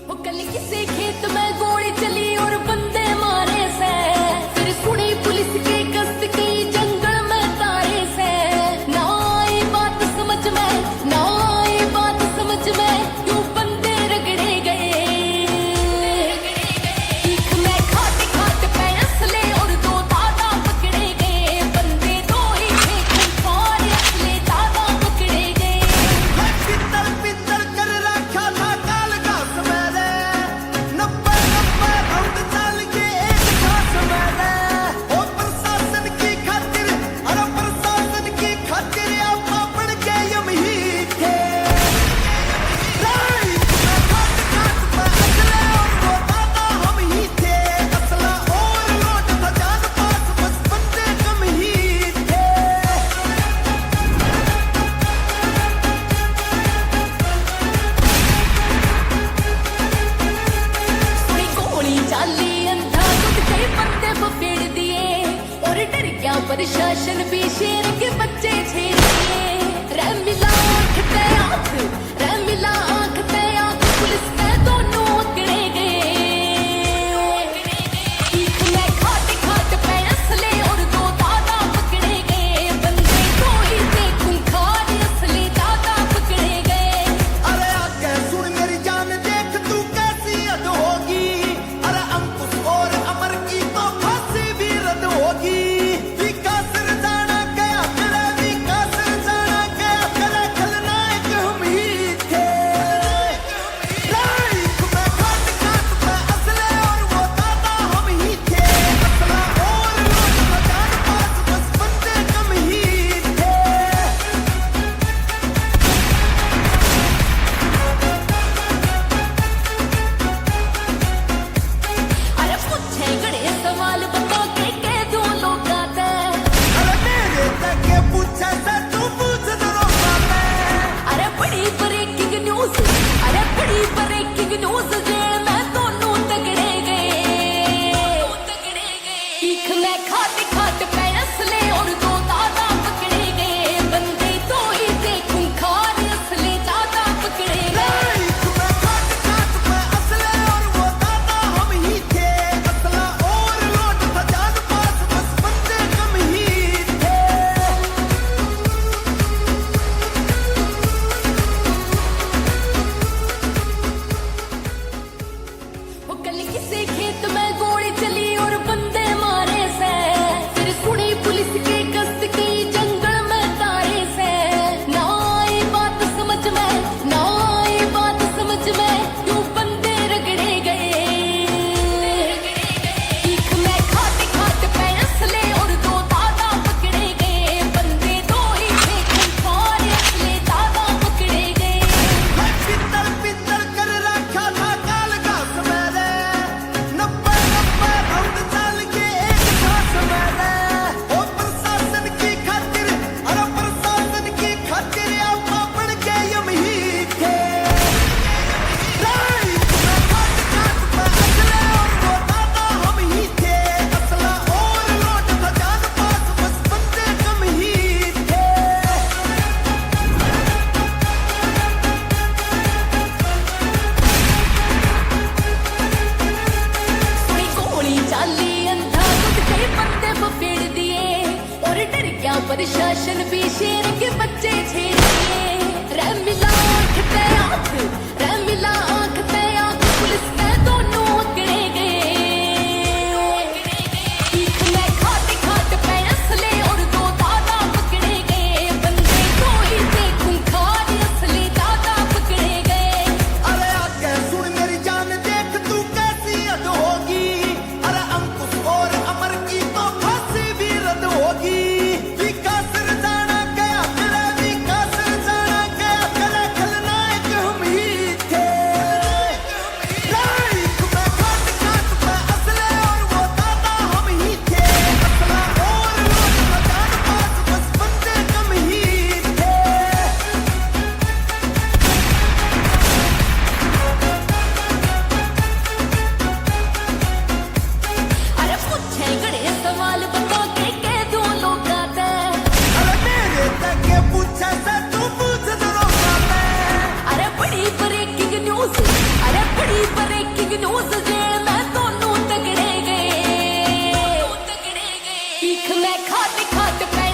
वो कल किसी खेत में गोली चली और बंदे मारे से, फिर सुनी पुलिस के कष्ट की जंगल में तारे से। ना आई बात समझ में, ना आई बात समझ में, क्यों बंदे रगड़े गए। भीख में खाते खाते पे असले और दो दादा पकड़े गए। बंदे दो ही थे खूंखार, असले दादा पकड़े गए। पित्तल पित्तल कर रखा था काल का सवेरे, 90 राउंड चाल के एक घास मेरे। ओ प्रशासन की खातिर, अरे प्रशासन की खातिर आप पड़ गए हम ही थे। राइट में खाट खाट पे असले और वो दादा हम ही थे। असला और लोट था जान पास, बस बंदे कम ही थे। सुनी गोली चाली अंधा खुद के बंदे पपेड़ दिए, और डर गया प्रशासन भी शेर के बच्चे छेड़ दिए। रे मिला आंख ते आंख, रे मिला आंख ते आंख, पुलिस के दोनों अकड़े गए। भीख में खाते खाते पे असले और दो दादा पकड़े गए। बंदे दो ही थे खूंखार, असली दादा पकड़े गए। अरे आगे सुन मेरी जान, देख तू कैसी हद होगी। अरे अंकुश और अमर की तो फांसी भी रद्द होगी। विकास जाना गया करे, विकास जाना गया करे, खलनायक हम ही थे। लाइफ में खाट खाट पे असले और वो दादा हम ही थे। असला और लोट था जान पास, बस बंदे कम ही थे। अरे पूछे गड़े सवाल बता के कह दूं लोगा ते। अरे मेरे तक के पूछा था, तू पूछ जरा मैं। अरे बड़ी ब्रेकिंग न्यूज, अरे बड़ी ब्रेकिंग न्यूज, जेल में दोनों तगड़े गए। भीख में खाते खाते पे असले और दो दादा पकड़े गए। बंदे दो ही थे खूंखार, असले दादा पकड़े गए। लाइफ में खाट खाट पे असले और वो दादा हम ही थे। असला और लोट था जान पास, बस बंदे कम ही थे। वो कल किसी खेत में गोली चली और बंदे मारे से, फिर सुनी पुलिस के कष्ट की जंगल में तारे से। ना आई बात समझ में, ना आई बात समझ में, क्यों बंदे रगड़े गए। भीख में खाते खाते पे असले और दो दादा पकड़े गए। बंदे दो ही थे खूंखार, असले दादा पकड़े गए। पित्तल पित्तल कर रखा था काल का सवेरे, 90 राउंड चाल के एक घास मेरे। ओ प्रशासन की खातिर, अरे प्रशासन की खातिर आप पड़ गए हम ही थे। लाइफ में खाट खाट पे असले और वो दादा हम ही थे। असला और लोट था जान पास, बस बंदे कम ही थे। सुनी गोली चाली अंधा खुद के बंदे पपेड़ दिए, और डर गया प्रशासन भी शेर के बच्चे छेड़ दिए। रे मिला आंख ते आंख, रे मिला आंख ते आंख, पुलिस के दोनों अकड़े गए। भीख में खाते खाते पे असले और दो दादा पकड़े गए। बंदे दो ही थे खूंखार, असली दादा पकड़े गए। अरे आगे सुन मेरी जान, देख तू कैसी हद होगी। अरे अंकुश और अमर की तो फांसी भी रद्द होगी। विकास जाना गया करे, विकास जाना गया करे, खलनायक हम ही थे। लाइफ में खाट खाट पे असले और वो दादा हम ही थे। असला और लोट था जान पास, बस बंदे कम ही थे। अरे पूछे गड़े सवाल बता के कह दूं लोगा ते। अरे मेरे तक के पूछा था, तू पूछ जरा मैं। अरे बड़ी ब्रेकिंग न्यूज, अरे बड़ी खाते खाते पै